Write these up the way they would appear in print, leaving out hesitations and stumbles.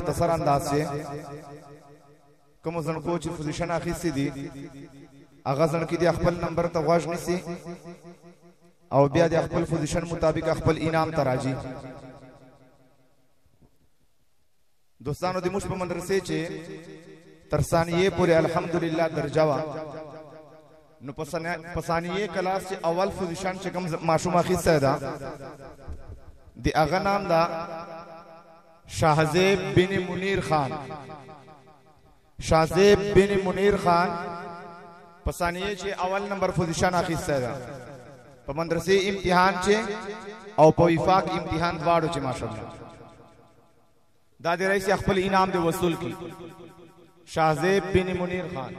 مختصر انداز سے کوم زنکو چې پوزیشن اخیستی دي هغه زنکی د خپل نمبر ته غوږ نیسي او بیا د خپل پوزیشن مطابق خپل انعام ته راځي. دوستانو د موږ په مدرسې چې تر ثانیه پورې الحمدلله درجه وا نو په ثانیه کلاس چې اول پوزیشن چې کوم ماشوم اخیسته ده د هغه نام ده شاهزیب بن منیر خان. شاهزیب بن منیر خان په ثانیه چې اول نمبر پوزیشن اخیسته ده په مدرسې امتحان چې او په وفاق امتحان دواړو چې ماشاءالله دا د رئیس خپل انعام د وصول کی. شاهزیب بن منیر خان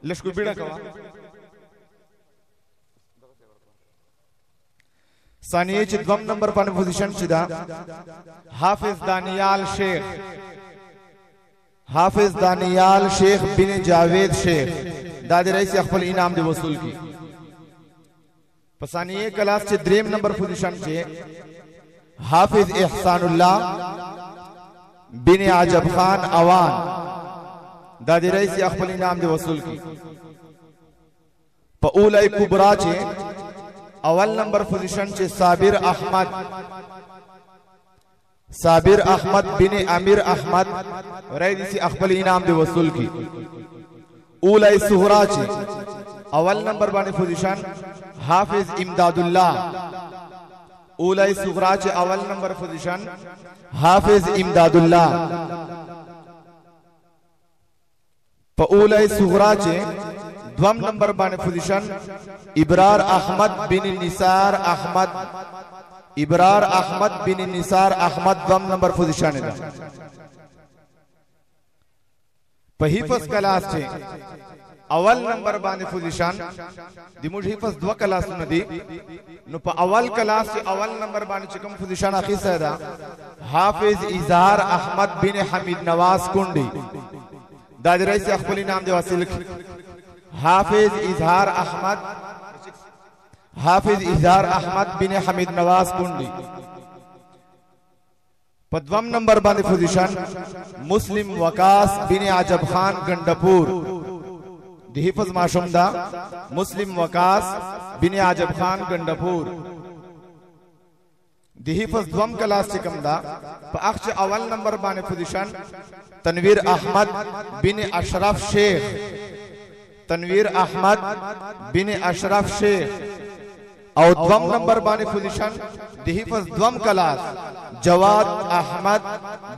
لشکو بیڑا کوا. ثانیه چې دوم نمبر باندې پوزیشن چې دا حافظ دانیال شیخ. حافظ دانیال شیخ بن جاوید شیخ دا د رئیس خپل انعام د وصول کی. په ثانیه کلاس چې دریم نمبر پوزیشن چې حافظ احسان الله بن عجب خان اوان دا د رئیس خپل انعام د وصول کی. په اولای کبرا چې اول نمبر پوزیشن چې صابر احمد بن امیر احمد رئیس خپل انعام د وصول کی. اولای سہرا چې اول نمبر باندې پوزیشن حافظ امداد الله. اولای سغرا چې اول نمبر پوزیشن حافظ امداد الله. په اولای سغرا چې دوم نمبر باندې پوزیشن ابرار احمد بن نثار احمد. ابرار احمد بن نثار احمد دوم نمبر پوزیشن ده. په حفظ کلاس چې اول نمبر باندې پوزیشن د موږ حفظ دو کلاسونه دي نو په اول کلاس چې اول نمبر باندې چې کوم پوزیشن اخیسته ده حافظ اظهار احمد بن حمید نواز کونډي دا د رئیس خپل نام دی واسل. حافظ اظهار احمد بن حمید نواز کونډي. په دوم نمبر باندې پوزیشن مسلم وقاص بن عجب خان گنڈپور د حفظ ماشوم دا مسلم وقاص بن عجب خان گنڈپور. د حفظ دوم کلاس چې کوم دا په اخ چې اول نمبر باندې پوزیشن تنویر احمد بن اشرف شیخ. تنویر احمد بن اشرف شیخ. او دوم نمبر باندې پوزیشن د حفظ دوم کلاس جواد احمد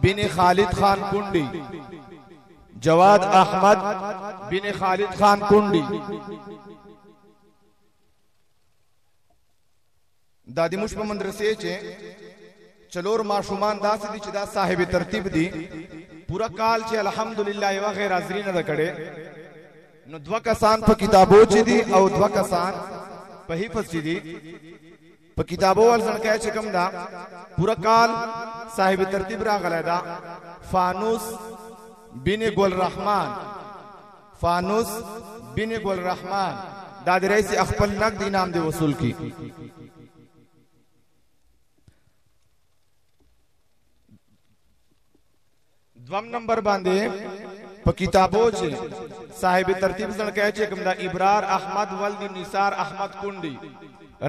بن خالد خان کونډي. جواد احمد بن خالد خان کونډي. دا د موږ په مدرسې چې چلور ماشومان داسې دي چې دا صاحب ترتیب دي پورا کال چې الحمدلله یو غیر حاضرین نه کړي نو دوا کسان په کتابو چې دي او دوا کسان په حفظ چې دي. په کتابو ول ځنکه چې کوم دا پورا کال صاحب ترتیب راغلی دا فانوس بن گل رحمان. فانوس بن گل رحمان دا د رئیس خپل نقد انعام دی وصول کی. دوم نمبر باندې په کتابو چې صاحب ترتیب ځنکه چې کوم دا ابرار احمد ولد نثار احمد کونډي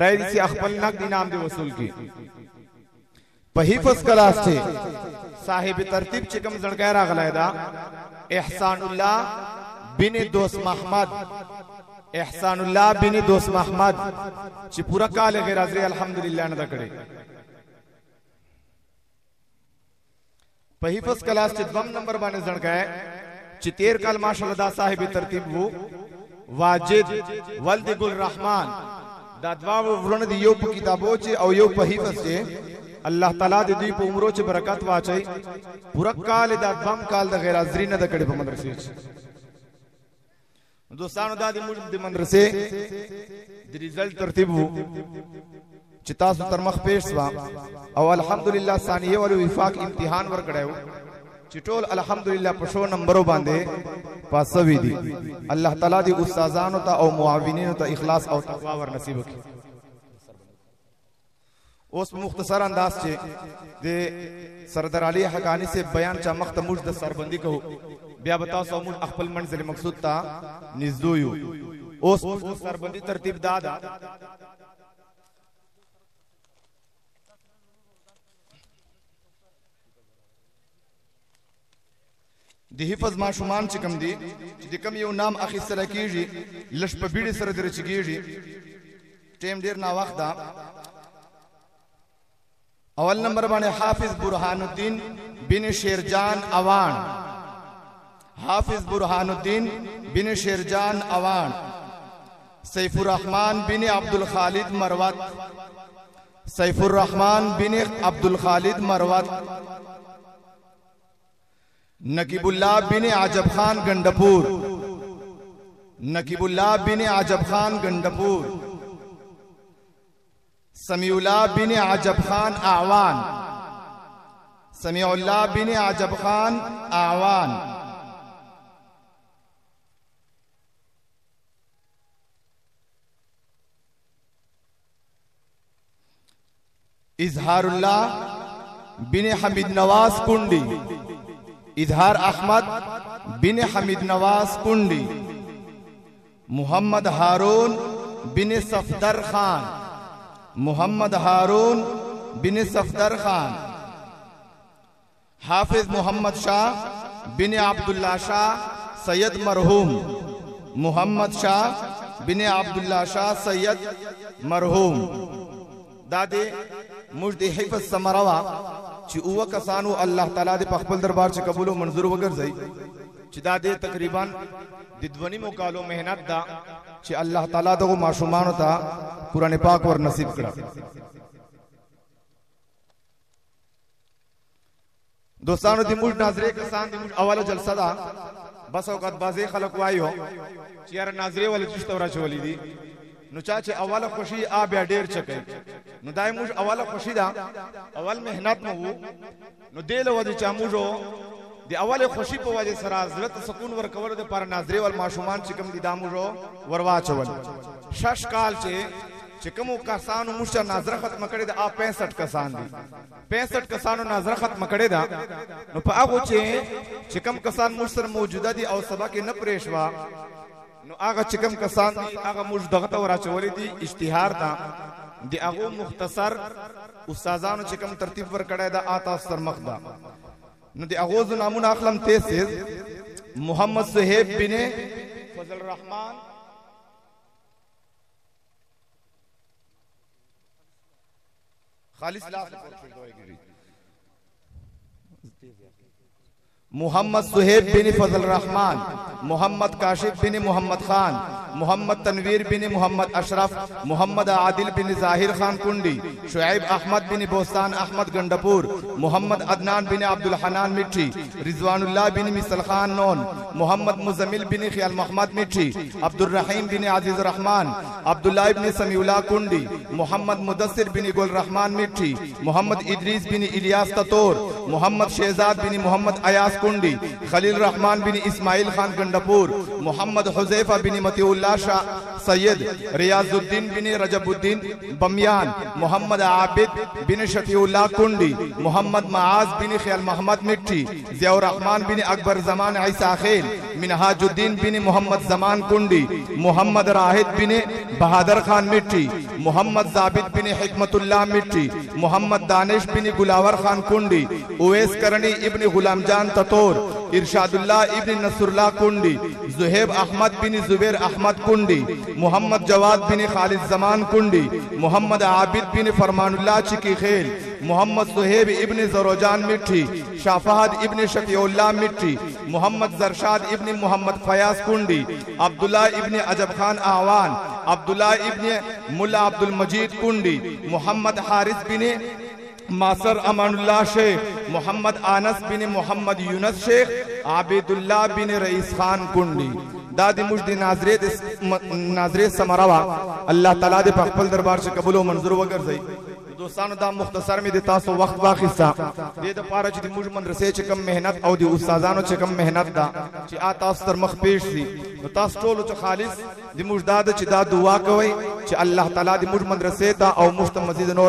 رئیس خپل نقد انعام دی وصول کی. په حفظ کلاس چې صاحب ترتیب چې کوم ځنکه راغلی دا احسان الله بن دوست محمد. احسان الله بن دوست محمد چې پورا کال غیر حاضری الحمدلله نه کړي. په حفظ کلاس چې دوم نمبر باندې ځنکه چې 13 کال ماشاءالله دا صاحب ترتیب وو واجد ولد گل رحمان. دا دوا ورونه دی یو په کتابو چې او یو په حفظ چې الله تعالی دې دوی په عمرو چې برکت واچي پورا کال دا دوم کال د غیر حاضری نه کړي په مدرسې. دوستانو دا د موږ د مدرسې د ریزلټ ترتیب وو چې تاسو تر مخ پیښ شوا او الحمدلله ثانیه ول وفاق امتحان ورکړیو چې ټول الحمدلله په شو نمبرو باندې پاسوي دي. الله تعالی دې استادانو ته او معاونینو ته اخلاص او تقوا ور نصیب کړي. اوس مختصر انداز چې د سردار علي حقانی سے بیان چا مخت موږ د سربندي کو بیا بتا سو موږ خپل منزل مقصود تا نږدې یو اوس سربندي ترتیب دادا د حفظ ماشومان چې کم دي چې د کم یو نام اخیستل کیږي لښ په بیړې سره درچګيږي ټیم ډیر نا وخت دا اول نمبر باندې حافظ برهان الدین بن شیرجان اوان حافظ برهان الدین بن شیرجان اوان سیف الرحمن بن عبد الخالد مروت سیف الرحمن بن عبد الخالد مروت نقیب اللہ بن عجب خان گنڈپور نقیب اللہ بن عجب خان گنڈپور سمیع اللہ بن عجب خان اعوان سمیع اللہ بن عجب خان اعوان اظہار اللہ بن حمید نواز کنڈی اظہار احمد بن حمید نواز کنڈی محمد ہارون بن صفدر خان محمد ہارون بن صفدر خان حافظ محمد شاہ بن عبداللہ شاہ سید مرحوم محمد شاہ بن عبداللہ شاہ سید مرحوم دادے مجد حفظ سمروا چې اوه کسانو الله تعالی د خپل دربار چې قبول او منظور وګرځي چې دا د تقریبا د دونی مقالو مهنت دا چې الله تعالی دغه ماشومان ته قران پاک ور نصیب کړه دوستانو د موږ ناظرې کسان د موږ اوله جلسه دا بس اوقات بازي خلک وایو چې یار ناظرې ول چشته ورا چولې دي نو چا چې اوله خوشي آ بیا ډیر چکه نو دای موږ اوله خوشي دا اول مهنت مو نو دل ودی چا موږ دی اوله خوشي په وجه سره حضرت سکون ور کول د پر ناظرې ول ماشومان چې کوم دي دا موږ وروا چول شش کال چې کوم کسانو موږ ناظر ختم کړي دا 65 کسان دي 65 کسانو ناظر ختم کړي دا نو په هغه چې کوم کسان موږ سره موجوده دي او سبا کې نه پریښوا نو هغه چې کوم کسان دي هغه موږ دغه ته ورچولې دي اشتهار دا دی هغه مختصر استادانو چې کوم ترتیب ور کړی دا آتا سر مخ دا نو دی هغه نامونه اخلم تیز محمد صہیب بن فضل الرحمن خالص لا محمد صہیب بن فضل الرحمن محمد کاشف بن محمد خان محمد تنویر بن محمد اشرف محمد عادل بن ظاہر خان کنڈی شعیب احمد بن بوستان احمد گنڈپور محمد عدنان بن عبد الحنان مٹھی رضوان اللہ بن مثل خان نون محمد مزمل بن خیال محمد مٹھی عبد الرحیم بن عزیز الرحمن عبداللہ بن سمیع اللہ کنڈی محمد مدثر بن گل رحمان مٹھی محمد ادریس بن الیاس تطور محمد شہزاد بن محمد ایاس کنڈی خلیل رحمان بن اسماعیل خان گنڈپور محمد حذیفہ بن مطیع اللہ شاہ سید ریاض الدین بن رجب الدین بمیان محمد عابد بن شفیع اللہ کنڈی محمد معاذ بن خیال محمد مٹھی ضیاء الرحمن بن اکبر زمان عیسیٰ خیل منہاج الدین بن محمد زمان کنڈی محمد راہد بن بہادر خان مٹھی محمد ثابت بن حکمت اللہ مٹھی محمد دانش بن گلاور خان کنڈی اویس کرنی ابن غلام جان تطور ارشاد اللہ ابن نصر اللہ کنڈی زہیب احمد بن زبیر احمد کنڈی محمد جواد بن خالد زمان کنڈی محمد عابد بن فرمان اللہ چکی خیل محمد صہیب ابن زروجان مٹھی شاہ فہد ابن شفیع اللہ مٹھی محمد زرشاد ابن محمد فیاض کنڈی عبداللہ ابن عجب خان اعوان عبداللہ ابن ملا عبد المجید کنڈی محمد حارث بن ماسر امان اللہ شیخ محمد آنس بن محمد یونس شیخ عابد اللہ بن رئیس خان کنڈی دادی مجد ناظریت سمروا اللہ تعالیٰ دے پاک پل دربار سے قبول و منظور وگر زی دوستانو دا مختصر میں دی تاسو وقت باخستا دی دا پارا چی دی موج مدرسے چی کم محنت او دی استازانو چی کم محنت دا چی آتاس تر مخ پیش دی تاس ٹولو چی خالص دی موج دا چی دا دعا کوئی چی اللہ تعالیٰ دی موج مدرسے تا او مشت مزید نور